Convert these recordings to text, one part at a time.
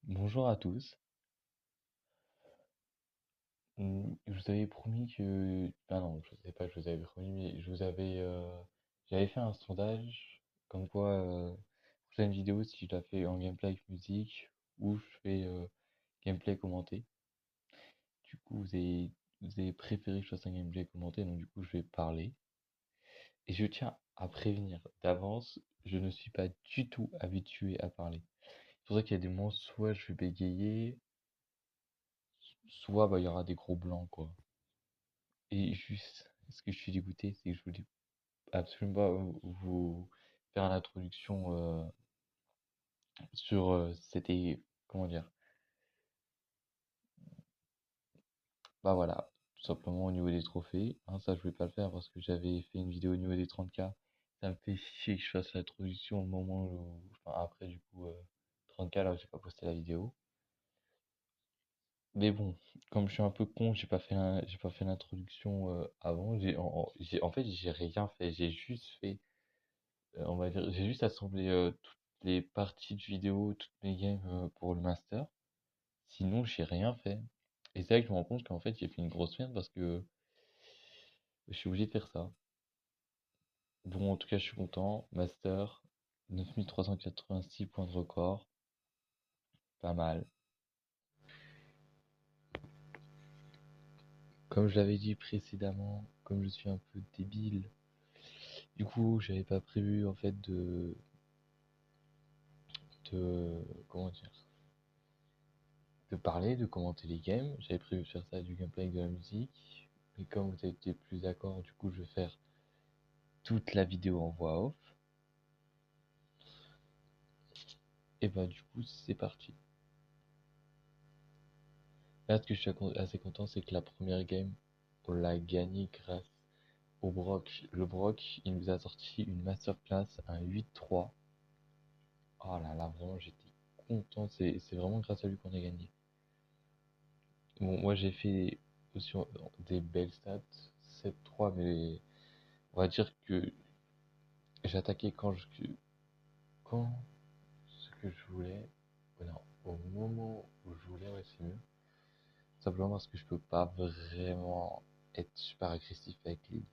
Bonjour à tous. Je vous avais promis que... Ah non, je sais pas, je vous avais promis, mais j'avais fait un sondage, comme quoi, prochaine vidéo, si je la fais en gameplay avec musique, ou je fais gameplay commenté. Du coup, vous avez préféré que je fasse un gameplay commenté, donc du coup, je vais parler. Et je tiens à prévenir d'avance, je ne suis pas du tout habitué à parler. C'est pour ça qu'il y a des moments, soit je vais bégayer, soit bah, il y aura des gros blancs, quoi. Et juste, ce que je suis dégoûté, c'est que je voulais absolument pas vous faire l'introduction sur c'était comment dire. Bah voilà, tout simplement au niveau des trophées. Hein, ça je voulais pas le faire parce que j'avais fait une vidéo au niveau des 30K. Ça me fait chier que je fasse l'introduction au moment où, enfin après du coup 30K là j'ai pas posté la vidéo. Mais bon, comme je suis un peu con, j'ai pas fait l'introduction avant. En fait j'ai rien fait, j'ai juste fait on va dire, j'ai juste assemblé toutes les parties de vidéo, toutes mes games pour le master. Sinon, j'ai rien fait. Et c'est là que je me rends compte qu'en fait, j'ai fait une grosse merde parce que je suis obligé de faire ça. Bon, en tout cas, je suis content. Master, 9386 points de record. Pas mal. Comme je l'avais dit précédemment, comme je suis un peu débile, du coup, j'avais pas prévu en fait comment dire, de parler, de commenter les games. J'avais prévu de faire ça du gameplay avec de la musique. Mais comme vous avez été plus d'accord, du coup, je vais faire toute la vidéo en voix off. Et bah, du coup, c'est parti. Là, ce que je suis assez content, c'est que la première game, on l'a gagnée grâce au Brock. Le Brock, il nous a sorti une masterclass, un 8-3. Oh là là, vraiment, j'étais content. C'est vraiment grâce à lui qu'on a gagné. Bon, moi, j'ai fait aussi des belles stats. 7-3, mais on va dire que j'ai attaqué quand ce que je voulais. Ouais, non, au moment où je voulais, ouais, c'est mieux. Simplement parce que je peux pas vraiment être super agressif avec lui.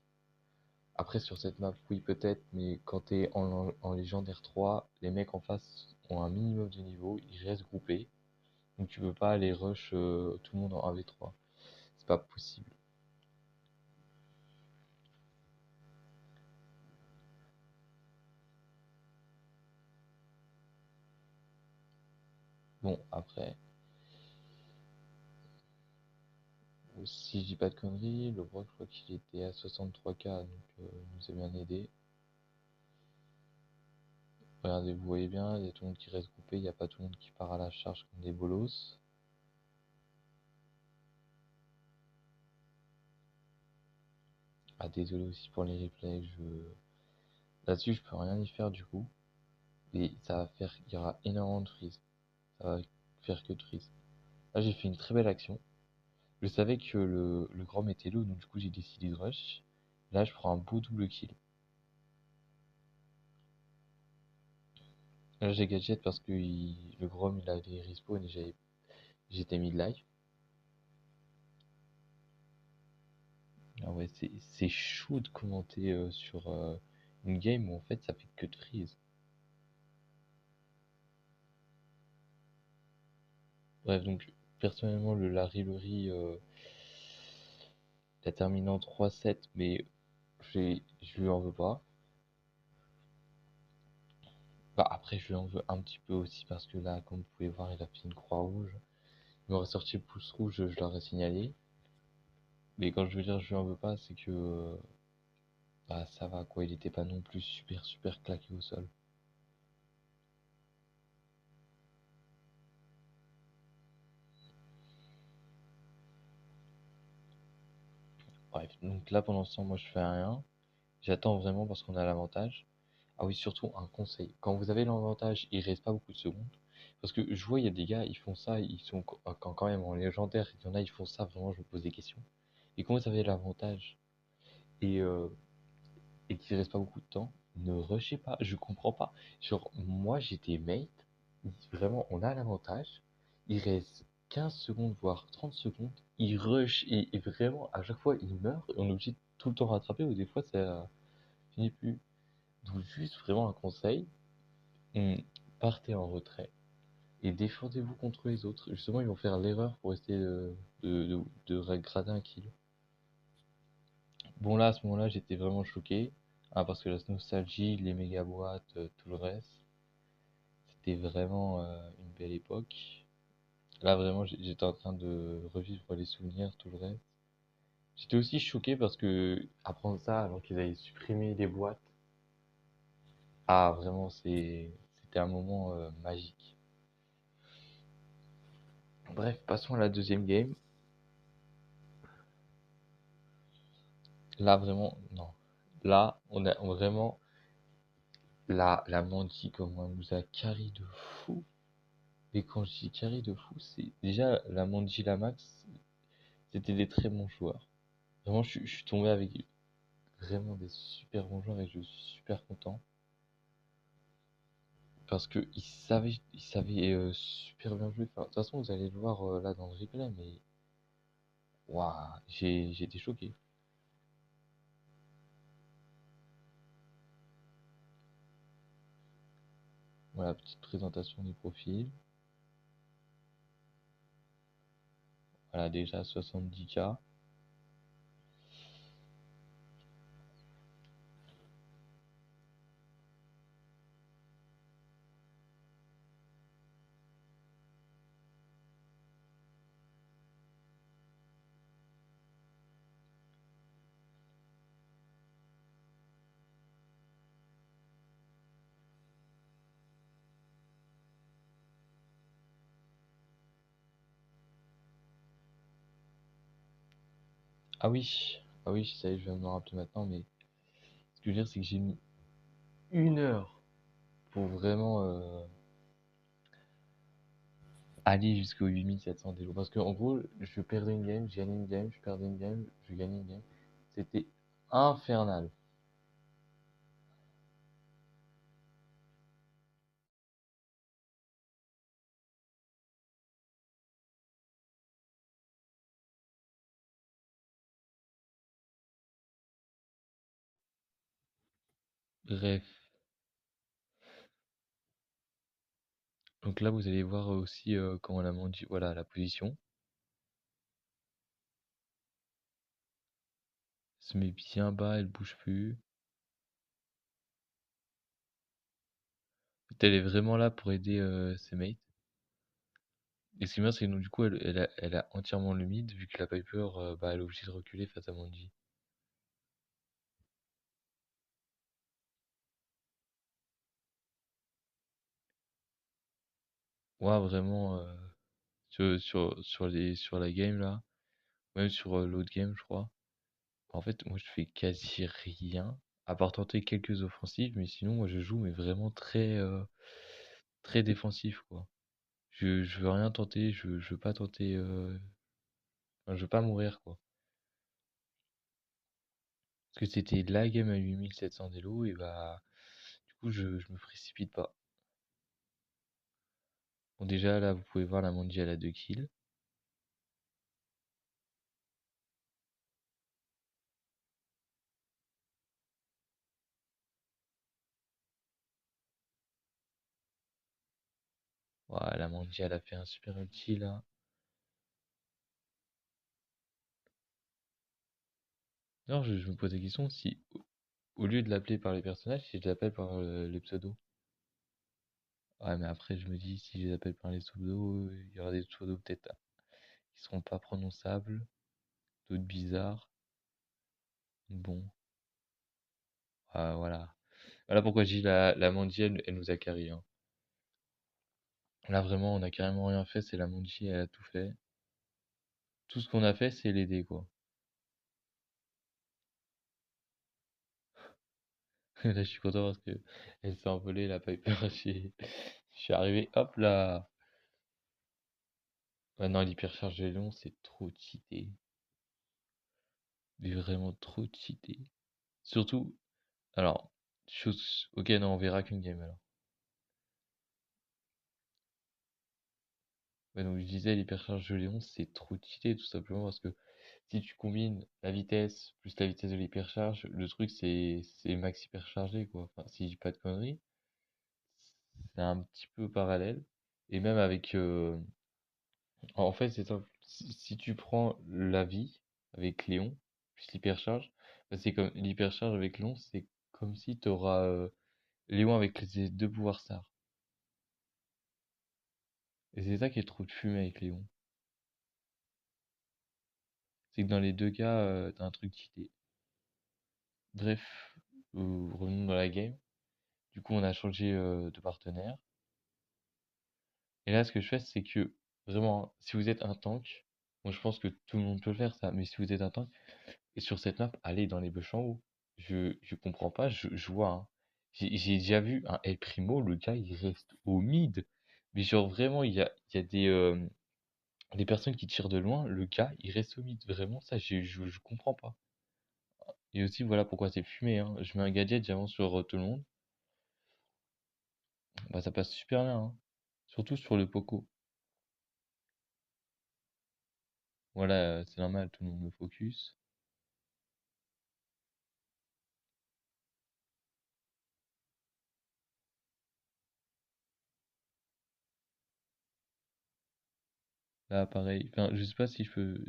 Après, sur cette map, oui, peut-être, mais quand t'es en légendaire 3, les mecs en face ont un minimum de niveau, ils restent groupés. Donc tu peux pas aller rush tout le monde en 1v3. C'est pas possible. Bon, après, si je dis pas de conneries, le Brock, je crois qu'il était à 63K, donc il nous a bien aidé. Regardez, vous voyez bien, il y a tout le monde qui reste groupé, il n'y a pas tout le monde qui part à la charge comme des bolos. Ah, désolé aussi pour les replays, là-dessus, je peux rien y faire du coup. Et ça va faire, il y aura énormément de freeze. Ça va faire que de freeze. Là, j'ai fait une très belle action. Je savais que le Grom était low, donc du coup, j'ai décidé de rush. Là, je prends un beau double kill. Là, j'ai gadget parce que le Grom, il avait respawn et j'étais mid-life. Ah ouais, c'est chaud de commenter sur une game où en fait, ça fait que de freeze. Bref, donc, personnellement, le Larry Lurie, il a terminé en 3-7, mais je lui en veux pas. Bah, après, je lui en veux un petit peu aussi parce que là, comme vous pouvez voir, il a fait une croix rouge. Il m'aurait sorti le pouce rouge, je l'aurais signalé. Mais quand je veux dire je lui en veux pas, c'est que bah ça va quoi, il était pas non plus super super claqué au sol. Bref, donc là pendant ce temps, moi je fais rien. J'attends vraiment parce qu'on a l'avantage. Ah oui, surtout un conseil. Quand vous avez l'avantage, il reste pas beaucoup de secondes. Parce que je vois, il y a des gars, ils font ça, ils sont quand même en légendaire, il y en a, ils font ça, vraiment, je me pose des questions. Et quand vous avez l'avantage et, euh, et qu'il reste pas beaucoup de temps, ne rushez pas, je comprends pas. Genre, moi j'étais mate, vraiment, on a l'avantage. il reste 15 secondes, voire 30 secondes. Il rush et vraiment, à chaque fois, il meurt. Et on est obligé de tout le temps rattraper, ou des fois, ça finit plus. Donc, juste vraiment un conseil, partez en retrait et défendez-vous contre les autres. Justement, ils vont faire l'erreur pour essayer de gratter un kill. Bon, là, à ce moment-là, j'étais vraiment choqué. Parce que la nostalgie, les méga boîtes, tout le reste, c'était vraiment une belle époque. Là, vraiment, j'étais en train de revivre les souvenirs, tout le reste. J'étais aussi choqué parce que apprendre ça alors qu'ils avaient supprimé les boîtes, vraiment, c'était un moment magique. Bref, passons à la deuxième game. Là, vraiment, non. Là, vraiment la Mandy, comment elle nous a carry de fou. Et quand je dis carry de fou, c'est déjà la Mandy, la Max, c'était des très bons joueurs. Vraiment, je suis tombé avec vraiment des super bons joueurs et je suis super content. Parce que il savait super bien jouer. Enfin, de toute façon, vous allez le voir là dans le replay, mais waouh, j'ai été choqué. Voilà, petite présentation des profils. Voilà, déjà 70K. Ah oui, ça y est, je viens de me rappeler maintenant, mais ce que je veux dire, c'est que j'ai mis 1 heure pour vraiment aller jusqu'au 8700 d'élo. Parce qu'en gros, je perdais une game, je gagnais une game, je perdais une game, je gagnais une game. C'était infernal. Bref. Donc là, vous allez voir aussi comment la dit, voilà, la position. Elle se met bien bas, elle bouge plus. Elle est vraiment là pour aider ses mates. Et ce qui est bien, c'est que donc, du coup, elle a entièrement le mid, vu que la Piper, bah, elle est obligée de reculer face à Manji. Ouais, vraiment, sur la game là, même sur l'autre game, je crois. En fait, moi, je fais quasi rien, à part tenter quelques offensives, mais sinon, moi, je joue, mais vraiment très défensif, quoi. Je veux rien tenter, je veux pas tenter, enfin, je veux pas mourir, quoi. Parce que c'était la game à 8700 d'élo, et bah, du coup, je me précipite pas. Bon, déjà, là, vous pouvez voir la Mandy, elle a 2 kills. Voilà, la Mandy, elle a fait un super ulti, là. Non, je me pose la question si, au lieu de l'appeler par les personnages, si je l'appelle par les pseudos. Ouais, mais après, je me dis, si je les appelle par les pseudos, il y aura des pseudos peut-être qui seront pas prononçables, d'autres bizarres. Bon, voilà. Voilà pourquoi je dis la Mandy, elle nous a carry, hein. Là, vraiment, on a carrément rien fait, c'est la Mandy, elle a tout fait. Tout ce qu'on a fait, c'est l'aider, quoi. Là, je suis content parce que elle s'est envolée, la Piper. Je suis arrivé, hop là. Maintenant, l'hypercharge de Léon, c'est trop cheaté. Mais vraiment trop cheaté. Surtout, alors, chose. Ok, non, on verra qu'une game alors. Ouais, donc je disais, l'hypercharge de Léon, c'est trop cheaté, tout simplement parce que si tu combines la vitesse plus la vitesse de l'hypercharge, le truc c'est max hyperchargé quoi. Enfin, si je dis pas de conneries, c'est un petit peu parallèle. Et même avec, en fait, c'est simple. Si tu prends la vie avec Léon plus l'hypercharge, bah, c'est comme l'hypercharge avec Léon, c'est comme si tu auras Léon avec les deux pouvoirs stars. Et c'est ça qui est trop de fumée avec Léon. C'est que dans les deux cas, t'as un truc cheaté. Bref, revenons dans la game. Du coup, on a changé de partenaire. Et là, ce que je fais, c'est que vraiment, hein, si vous êtes un tank, moi je pense que tout le monde peut le faire ça, mais si vous êtes un tank, et sur cette map, allez dans les bush en haut. Je comprends pas, je vois, hein. J'ai déjà vu un El Primo, le gars il reste au mid. Mais genre vraiment, il y a des personnes qui tirent de loin, le gars il reste au mid. Vraiment, ça, je comprends pas. Et aussi, voilà pourquoi c'est fumé, hein. Je mets un gadget, j'avance sur tout le monde. Bah, ça passe super bien, hein. Surtout sur le Poco. Voilà, c'est normal, tout le monde me focus. Là, pareil. Enfin, je sais pas si je peux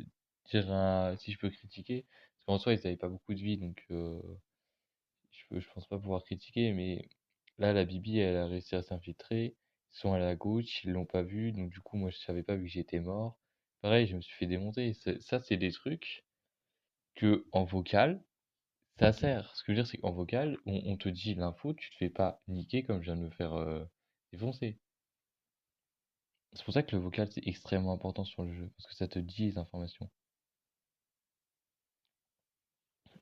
si je peux critiquer. Parce qu'en soi, ils avaient pas beaucoup de vie, donc je pense pas pouvoir critiquer. Mais là, la Bibi, elle a réussi à s'infiltrer. Ils sont allés à gauche, ils l'ont pas vu. Donc du coup, moi, je savais pas vu que j'étais mort. Pareil, je me suis fait démonter. Ça, c'est des trucs que en vocal, ça sert. Ce que je veux dire, c'est qu'en vocal, on te dit l'info, tu te fais pas niquer comme je viens de me faire défoncer. C'est pour ça que le vocal, c'est extrêmement important sur le jeu, parce que ça te dit les informations.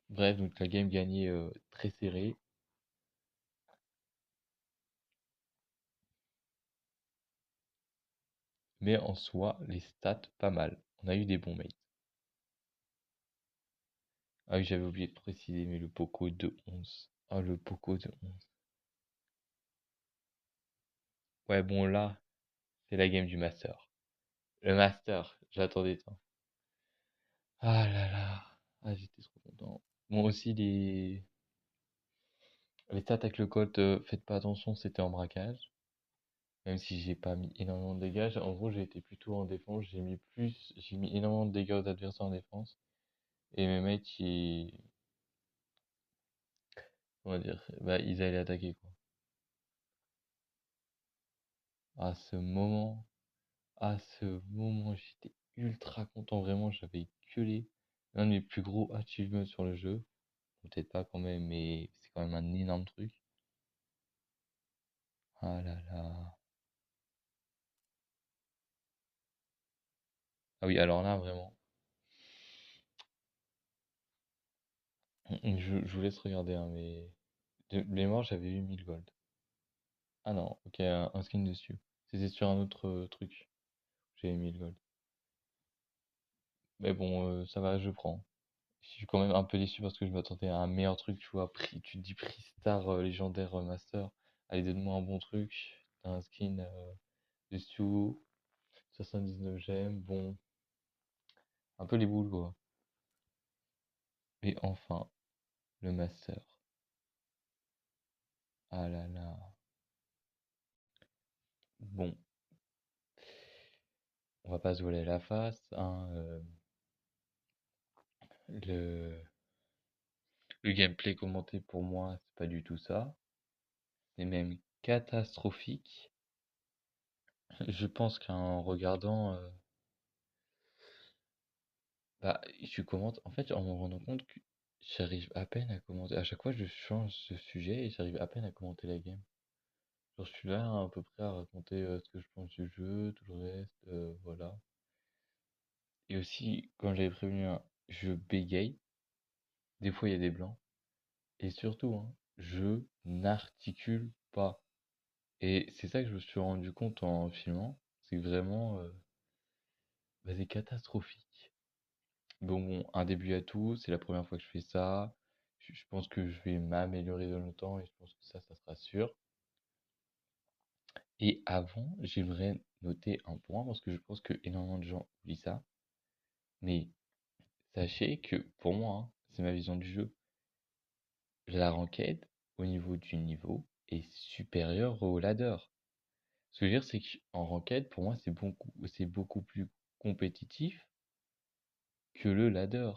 Bref, donc la game gagnée très serrée, mais en soi, les stats pas mal. On a eu des bons mates. Ah oui, j'avais oublié de préciser, mais le Poco de 11. Ah, le Poco de 11. Ouais, bon, là, c'est la game du Master. Le Master, j'attendais tant. Ah là là. Ah, j'étais trop content. Bon, aussi, les stats avec le Colt, faites pas attention, c'était en braquage. Même si j'ai pas mis énormément de dégâts, en gros j'ai été plutôt en défense, j'ai mis énormément de dégâts aux adversaires en défense. Et mes mates, on va dire, bah ils allaient attaquer quoi. À ce moment, à ce moment, j'étais ultra content, vraiment, j'avais gueulé. L'un de mes plus gros achievements sur le jeu. Bon, peut-être pas quand même, mais c'est quand même un énorme truc. Ah là là. Ah oui, alors là, vraiment. Je vous laisse regarder, hein, mais de mémoire, j'avais eu 1000 gold. Ah non, ok, un skin dessus. C'était sur un autre truc. J'avais 1000 gold. Mais bon, ça va, je prends. Je suis quand même un peu déçu parce que je m'attendais à un meilleur truc, tu vois. Tu te dis prix star légendaire master. Allez, donne-moi un bon truc. T'as un skin dessus. 79 gemmes. Bon, un peu les boules, quoi. Et enfin, le master. Ah là là. Bon, on va pas se voiler la face, hein. Le, le gameplay commenté pour moi, c'est pas du tout ça. C'est même catastrophique. Je pense qu'en regardant, bah, je commente. En fait, en me rendant compte que j'arrive à peine à commenter. À chaque fois, je change ce sujet et j'arrive à peine à commenter la game. Genre, je suis là à peu près à raconter ce que je pense du jeu, tout le reste, voilà. Et aussi, comme j'avais prévenu, hein, je bégaye. Des fois, il y a des blancs. Et surtout, hein, je n'articule pas. Et c'est ça que je me suis rendu compte en filmant. C'est que vraiment, bah, c'est catastrophique. Bon, un début à tout, c'est la première fois que je fais ça. Je pense que je vais m'améliorer dans le temps et je pense que ça sera sûr. Et avant, j'aimerais noter un point parce que je pense que énormément de gens oublient ça. Mais sachez que pour moi, hein, c'est ma vision du jeu. La ranked, au niveau du niveau, est supérieure au ladder. Ce que je veux dire, c'est qu'en ranked, pour moi, c'est beaucoup plus compétitif que le ladder.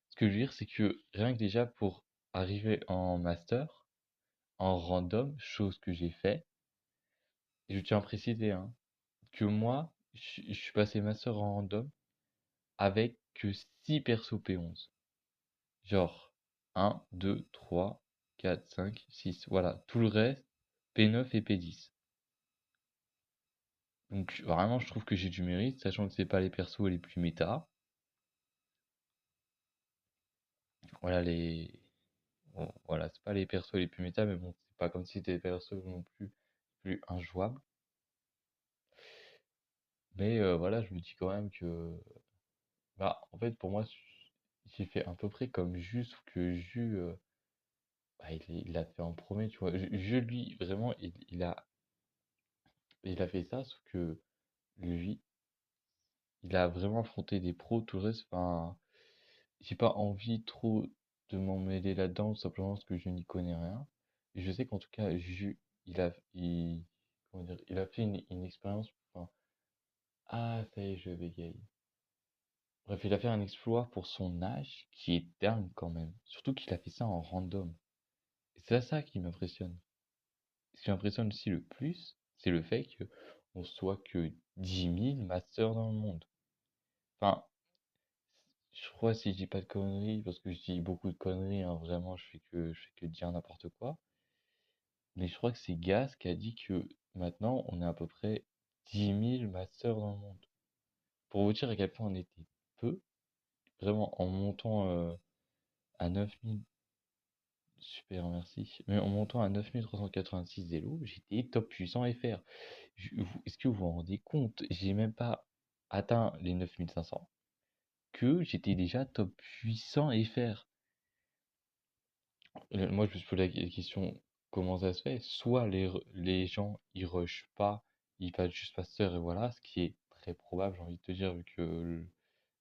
Ce que je veux dire, c'est que rien que déjà pour arriver en master, en random, chose que j'ai fait, et je tiens à préciser, hein, que moi, je suis passé master en random avec que 6 persos P11. Genre 1, 2, 3, 4, 5, 6. Voilà, tout le reste, P9 et P10. Donc vraiment, je trouve que j'ai du mérite, sachant que c'est pas les persos les plus méta. Voilà, bon, voilà, c'est pas les persos les plus méta, mais bon, c'est pas comme si c'était des persos non plus injouables. Mais voilà, je me dis quand même que, bah, en fait, pour moi, j'ai fait à peu près comme Jus, sauf que Jus, bah, il l'a fait en premier, tu vois. Jus, lui, vraiment, il a fait ça, sauf que lui, il a vraiment affronté des pros, tout le reste, enfin, j'ai pas envie trop de m'en mêler là-dedans, simplement parce que je n'y connais rien. Et je sais qu'en tout cas, comment dire, il a fait une expérience, enfin, ah, ça y est, je bégaye. Bref, il a fait un exploit pour son âge qui est dingue quand même. Surtout qu'il a fait ça en random. Et c'est ça qui m'impressionne. Ce qui m'impressionne aussi le plus, c'est le fait que on soit que 10 000 masters dans le monde. Enfin, je crois si je dis pas de conneries, parce que je dis beaucoup de conneries, hein, vraiment, je fais que dire n'importe quoi. Mais je crois que c'est Gas qui a dit que maintenant, on est à peu près 10 000 masters dans le monde. Pour vous dire à quel point on était peu, vraiment, en montant à 9 000. Super, merci. Mais en montant à 9 386 Elo, j'étais top puissant FR. Est-ce que vous vous rendez compte? J'ai même pas atteint les 9 500 que j'étais déjà top puissant FR. Moi, je me suis posé la question, comment ça se fait? Soit les gens, ils rushent pas, ils passent juste master et voilà, ce qui est très probable, j'ai envie de te dire, vu que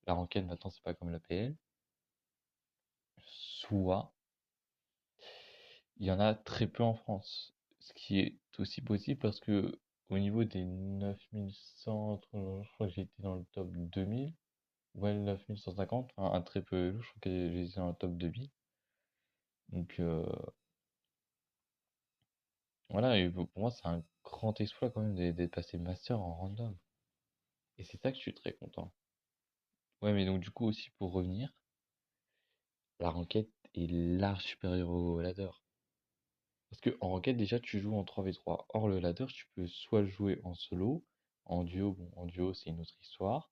la ranked maintenant, c'est pas comme la PL. Soit il y en a très peu en France. Ce qui est aussi possible parce que au niveau des 9100, je crois que j'ai été dans le top 2000. Ouais, 9150, un très peu élevé, je crois que j'ai été dans le top 2000. Donc voilà, et pour moi, c'est un grand exploit quand même d'être passé master en random. Et c'est ça que je suis très content. Ouais, mais donc du coup aussi pour revenir, la ranked est large supérieure au ladder. Parce que en ranked déjà tu joues en 3v3. Or le ladder tu peux soit le jouer en solo, en duo, bon en duo c'est une autre histoire,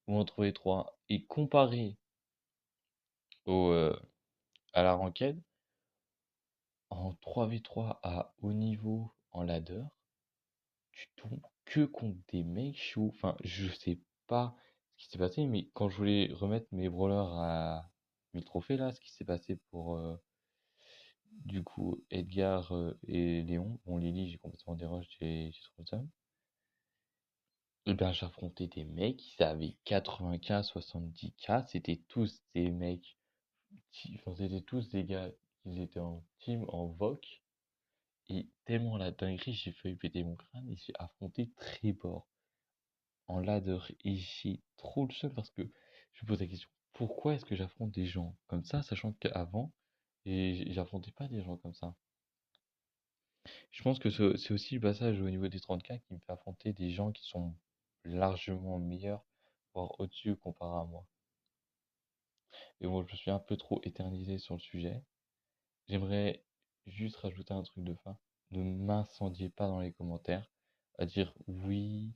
ou en 3v3. Et comparé au, à la ranked, en 3v3 à haut niveau en ladder, tu tombes que contre des mecs chauds. Enfin, je sais pas ce qui s'est passé, mais quand je voulais remettre mes brawlers à 1000 trophées là, ce qui s'est passé pour du coup Edgar et Léon, bon Lily j'ai complètement déroge, j'ai trop le seum. Et ben j'affrontais des mecs qui avaient 80K, 70K, c'était tous des mecs, enfin c'était tous des gars qui étaient en team, en VOC, et tellement la dinguerie, j'ai failli péter mon crâne et j'ai affronté Trébor en ladder et j'ai trop le seum parce que je me pose la question, pourquoi est-ce que j'affronte des gens comme ça, sachant qu'avant, et j'affrontais pas des gens comme ça. Je pense que c'est aussi le passage au niveau des 30K qui me fait affronter des gens qui sont largement meilleurs, voire au-dessus comparé à moi. Et bon, je me suis un peu trop éternisé sur le sujet. J'aimerais juste rajouter un truc de fin. Ne m'incendiez pas dans les commentaires à dire oui,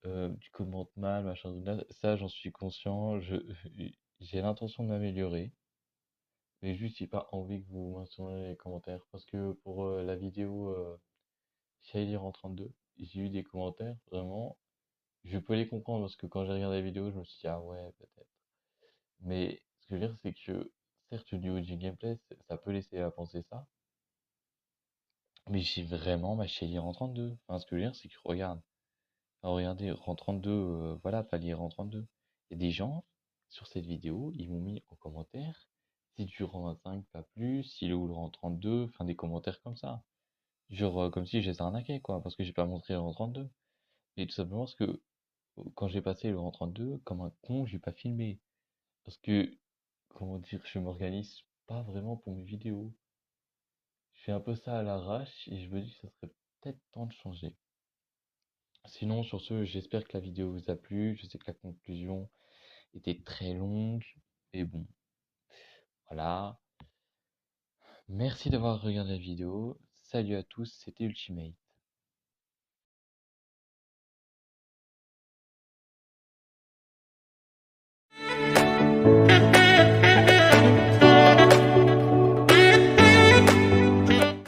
tu commentes mal, machin, ça j'en suis conscient, j'ai l'intention de m'améliorer, mais juste j'ai pas envie que vous mentionniez dans les commentaires parce que pour la vidéo Shailir en 32, j'ai eu des commentaires vraiment, je peux les comprendre parce que quand j'ai regardé la vidéo, je me suis dit ah ouais peut-être. Mais ce que je veux dire c'est que certes au niveau du gameplay, ça peut laisser à penser ça, Mais j'ai vraiment ma chérie en 32. Enfin, ce que je veux dire, c'est que regarde. Alors, regardez, rang 32, voilà, fallait rang 32. Il y a des gens, sur cette vidéo, ils m'ont mis en commentaire, si tu rang 25, pas plus, il est où le rang 32, enfin des commentaires comme ça. Genre, comme si je les arnaquais, quoi, parce que j'ai pas montré le rang 32. Et tout simplement parce que, quand j'ai passé le rang 32, comme un con, j'ai pas filmé. Parce que, comment dire, je m'organise pas vraiment pour mes vidéos. Je fais un peu ça à l'arrache, et je me dis que ça serait peut-être temps de changer. Sinon, sur ce, j'espère que la vidéo vous a plu. Je sais que la conclusion était très longue. Et bon, voilà. Merci d'avoir regardé la vidéo. Salut à tous, c'était Ultimate.